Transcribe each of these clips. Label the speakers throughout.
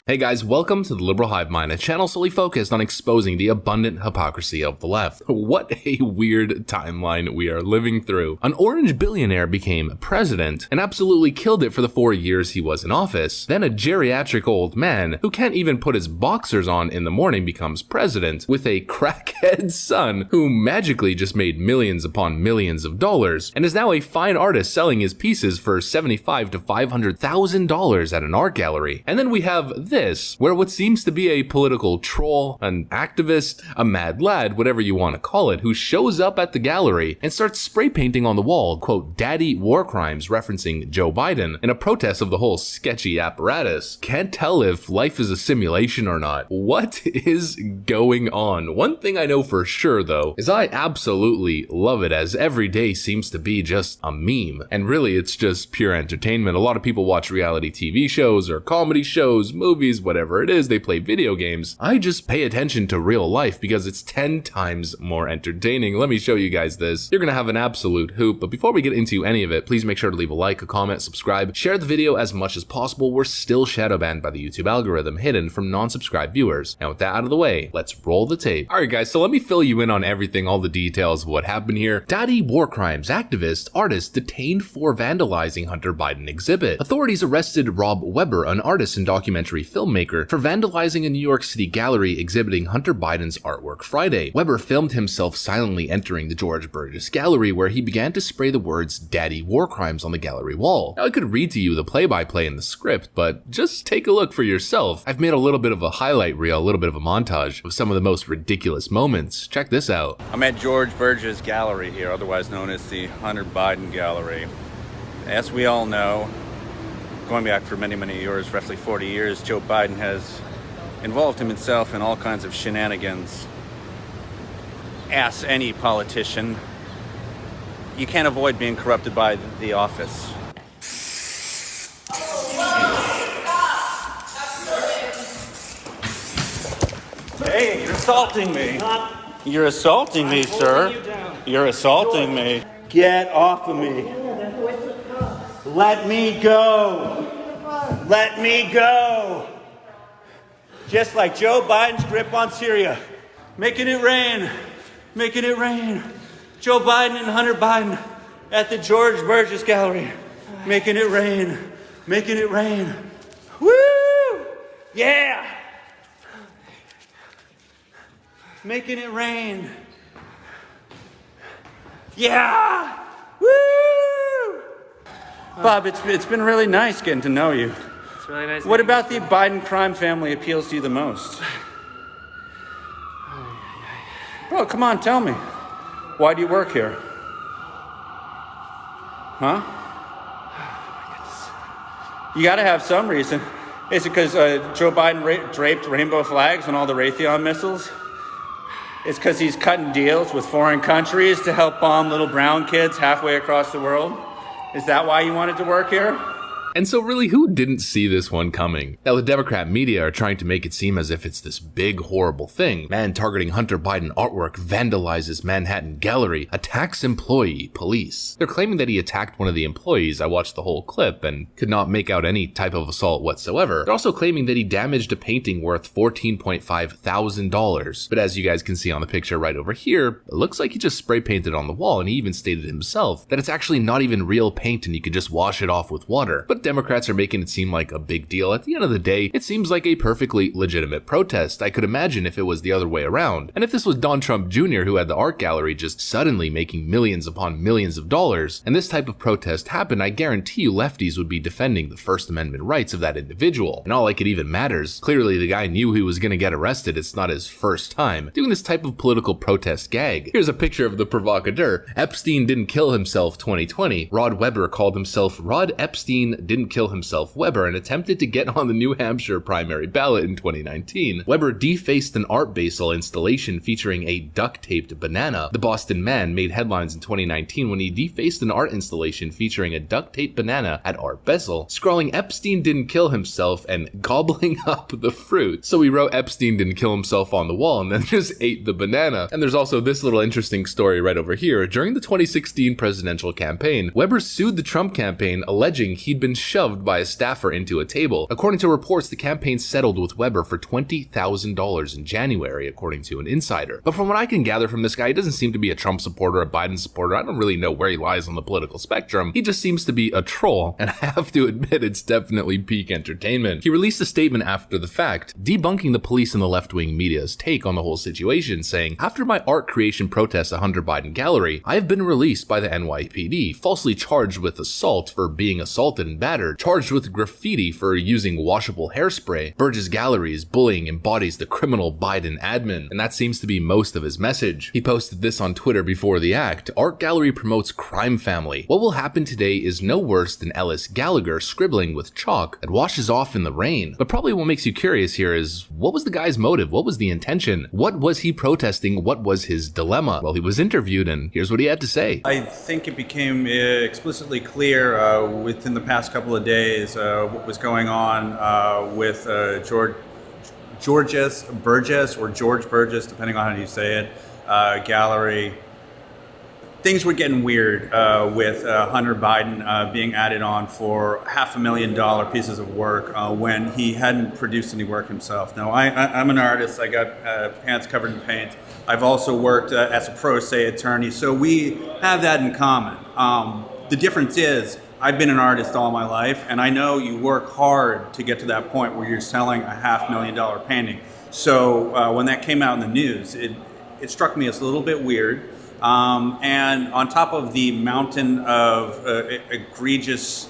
Speaker 1: Hey guys, welcome to the Liberal Hive Mind, a channel solely focused on exposing the abundant hypocrisy of the left. What a weird timeline we are living through. An orange billionaire became president and absolutely killed it for the 4 years he was in office. Then a geriatric old man who can't even put his boxers on in the morning becomes president, with a crackhead son who magically just made millions upon millions of dollars and is now a fine artist selling his pieces for $75,000 to $500,000 at an art gallery. And then we have this, where what seems to be a political troll, an activist, a mad lad, whatever you want to call it, who shows up at the gallery and starts spray painting on the wall, quote, "Daddy War Crimes," referencing Joe Biden, in a protest of the whole sketchy apparatus. Can't tell if life is a simulation or not. What is going on? One thing I know for sure, though, is I absolutely love it, as every day seems to be just a meme. And really, it's just pure entertainment. A lot of people watch reality TV shows or comedy shows, movies, whatever it is, they play video games. I just pay attention to real life because it's 10 times more entertaining. Let me show you guys this. You're gonna have an absolute hoop, but before we get into any of it, please make sure to leave a like, a comment, subscribe, share the video as much as possible. We're still shadow banned by the YouTube algorithm, hidden from non-subscribed viewers. Now with that out of the way, let's roll the tape. Alright guys, so let me fill you in on everything, all the details of what happened here. Daddy War Crimes activist, artist detained for vandalizing Hunter Biden exhibit. Authorities arrested Rob Weber, an artist and documentary filmmaker, for vandalizing a New York City gallery exhibiting Hunter Biden's artwork Friday. Weber filmed himself silently entering the George Burgess Gallery, where he began to spray the words "Daddy War Crimes" on the gallery wall. Now I could read to you the play-by-play in the script, but just take a look for yourself. I've made a little bit of a highlight reel, a little bit of a montage of some of the most ridiculous moments. Check this out.
Speaker 2: I'm at George Burgess Gallery here, otherwise known as the Hunter Biden Gallery. As we all know, going back for many years, roughly 40 years, Joe Biden has involved himself in all kinds of shenanigans. Ask any politician. You can't avoid being corrupted by the office. Hey, you're assaulting me. You're assaulting me, sir. You're assaulting me. Get off of me. Let me go. Let me go. Just like Joe Biden's grip on Syria. Making it rain. Making it rain. Joe Biden and Hunter Biden at the George Burgess Gallery. Making it rain. Making it rain. Woo! Yeah! Making it rain. Yeah! Woo! Bob, it's been really nice getting to know you.
Speaker 3: It's really nice.
Speaker 2: What about the Biden crime family appeals to you the most? Bro, come on, tell me. Why do you work here? Huh? You gotta have some reason. Is it because Joe Biden draped rainbow flags on all the Raytheon missiles? It's because he's cutting deals with foreign countries to help bomb little brown kids halfway across the world? Is that why you wanted to work here?
Speaker 1: And so really, who didn't see this one coming? Now the Democrat media are trying to make it seem as if it's this big horrible thing. Man targeting Hunter Biden artwork vandalizes Manhattan gallery, attacks employee, police. They're claiming that he attacked one of the employees. I watched the whole clip and could not make out any type of assault whatsoever. They're also claiming that he damaged a painting worth $14.5 thousand. But as you guys can see on the picture right over here, it looks like he just spray painted on the wall, and he even stated himself that it's actually not even real paint and you could just wash it off with water. But Democrats are making it seem like a big deal. At the end of the day, it seems like a perfectly legitimate protest. I could imagine if it was the other way around. And if this was Don Trump Jr. who had the art gallery just suddenly making millions upon millions of dollars, and this type of protest happened, I guarantee you lefties would be defending the First Amendment rights of that individual. And all like it even matters. Clearly the guy knew he was gonna get arrested. It's not his first time doing this type of political protest gag. Here's a picture of the provocateur. Epstein didn't kill himself 2020. Rod Weber called himself Rod Epstein didn't kill himself Weber and attempted to get on the New Hampshire primary ballot in 2019. Weber defaced an Art Basel installation featuring a duct-taped banana. The Boston Man made headlines in 2019 when he defaced an art installation featuring a duct-taped banana at Art Basel, scrawling "Epstein didn't kill himself" and gobbling up the fruit. So he wrote Epstein didn't kill himself on the wall and then just ate the banana. And there's also this little interesting story right over here. During the 2016 presidential campaign, Weber sued the Trump campaign alleging he'd been shoved by a staffer into a table. According to reports, the campaign settled with Weber for $20,000 in January, according to an insider. But from what I can gather from this guy, he doesn't seem to be a Trump supporter, a Biden supporter. I don't really know where he lies on the political spectrum. He just seems to be a troll, and I have to admit it's definitely peak entertainment. He released a statement after the fact, debunking the police and the left-wing media's take on the whole situation, saying, "After my art creation protest at Hunter Biden Gallery, I have been released by the NYPD, falsely charged with assault for being assaulted and battered, charged with graffiti for using washable hairspray. Burgess Gallery's bullying embodies the criminal Biden admin," and that seems to be most of his message. He posted this on Twitter before the act. "Art gallery promotes crime family. What will happen today is no worse than Ellis Gallagher scribbling with chalk that washes off in the rain." But probably what makes you curious here is, what was the guy's motive? What was the intention? What was he protesting? What was his dilemma? Well, he was interviewed, and here's what he had to say.
Speaker 3: I think it became explicitly clear within the past couple of days what was going on with George Burgess, depending on how you say it, gallery. Things were getting weird with Hunter Biden being added on for $500,000 pieces of work when he hadn't produced any work himself. Now, I'm an artist. I got pants covered in paint. I've also worked as a pro se attorney, so we have that in common. The difference is, I've been an artist all my life, and I know you work hard to get to that point where you're selling a $500,000 painting. So when that came out in the news, it struck me as a little bit weird. And on top of the mountain of egregious,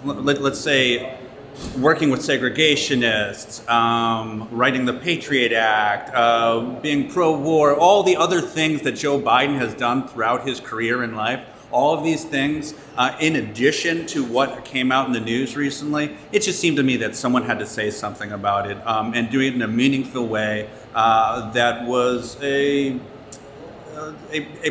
Speaker 3: let's say, working with segregationists, writing the Patriot Act, being pro-war, all the other things that Joe Biden has done throughout his career in life, all of these things, in addition to what came out in the news recently, it just seemed to me that someone had to say something about it, and do it in a meaningful way that was a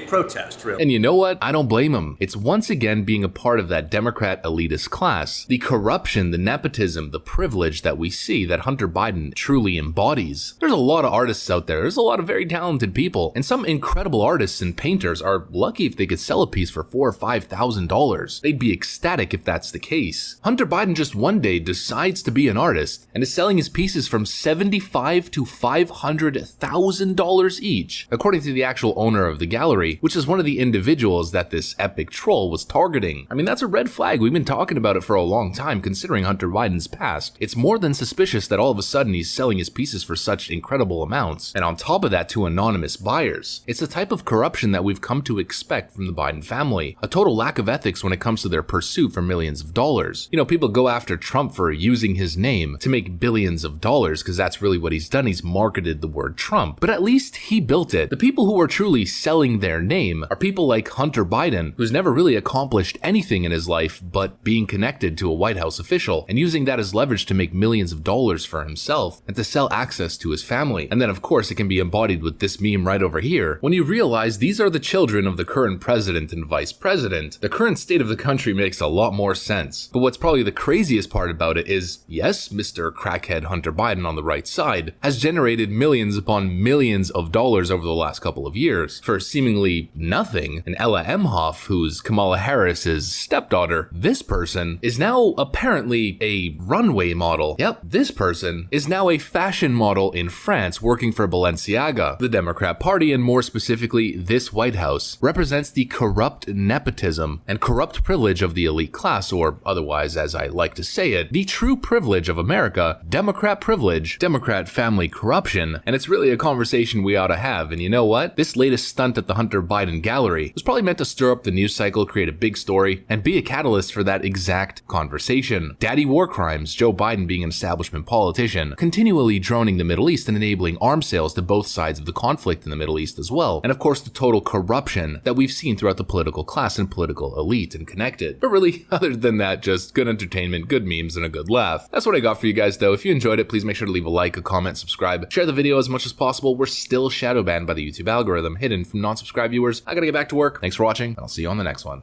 Speaker 3: protest, really.
Speaker 1: And you know what? I don't blame him. It's once again being a part of that Democrat elitist class. The corruption, the nepotism, the privilege that we see that Hunter Biden truly embodies. There's a lot of artists out there. There's a lot of very talented people. And some incredible artists and painters are lucky if they could sell a piece for $4,000 or $5,000. They'd be ecstatic if that's the case. Hunter Biden just one day decides to be an artist and is selling his pieces from $75,000 to $500,000 each, according to the actual owner of the gallery, which is one of the individuals that this epic troll was targeting. I mean, that's a red flag. We've been talking about it for a long time, considering Hunter Biden's past. It's more than suspicious that all of a sudden he's selling his pieces for such incredible amounts, and on top of that to anonymous buyers. It's the type of corruption that we've come to expect from the Biden family, a total lack of ethics when it comes to their pursuit for millions of dollars. You know, people go after Trump for using his name to make billions of dollars, because that's really what he's done. He's marketed the word Trump, but at least he built it. The people who are truly selling their name are people like Hunter Biden, who's never really accomplished anything in his life but being connected to a White House official and using that as leverage to make millions of dollars for himself and to sell access to his family. And then of course it can be embodied with this meme right over here. When you realize these are the children of the current president and vice president, the current state of the country makes a lot more sense. But what's probably the craziest part about it is, yes, Mr. Crackhead Hunter Biden on the right side has generated millions upon millions of dollars over the last couple of years for seemingly nothing. And Ella Emhoff, who's Kamala Harris's stepdaughter, this person is now apparently a runway model. Yep, this person is now a fashion model in France working for Balenciaga. The Democrat Party, and more specifically this White House, represents the corrupt nepotism and corrupt privilege of the elite class, or otherwise, as I like to say it, the true privilege of America, Democrat privilege, Democrat family corruption, and it's really a conversation we ought to have. And you know what? This latest stunt at the Hunter Biden Gallery was probably meant to stir up the news cycle, create a big story, and be a catalyst for that exact conversation. Daddy war crimes, Joe Biden being an establishment politician, continually droning the Middle East and enabling arms sales to both sides of the conflict in the Middle East as well. And of course the total corruption that we've seen throughout the political class and political elite and connected. But really, other than that, just good entertainment, good memes, and a good laugh. That's what I got for you guys though. If you enjoyed it, please make sure to leave a like, a comment, subscribe, share the video as much as possible. We're still shadow banned by the YouTube algorithm, hidden from non-subscribed viewers. I gotta get back to work. Thanks for watching, and I'll see you on the next one.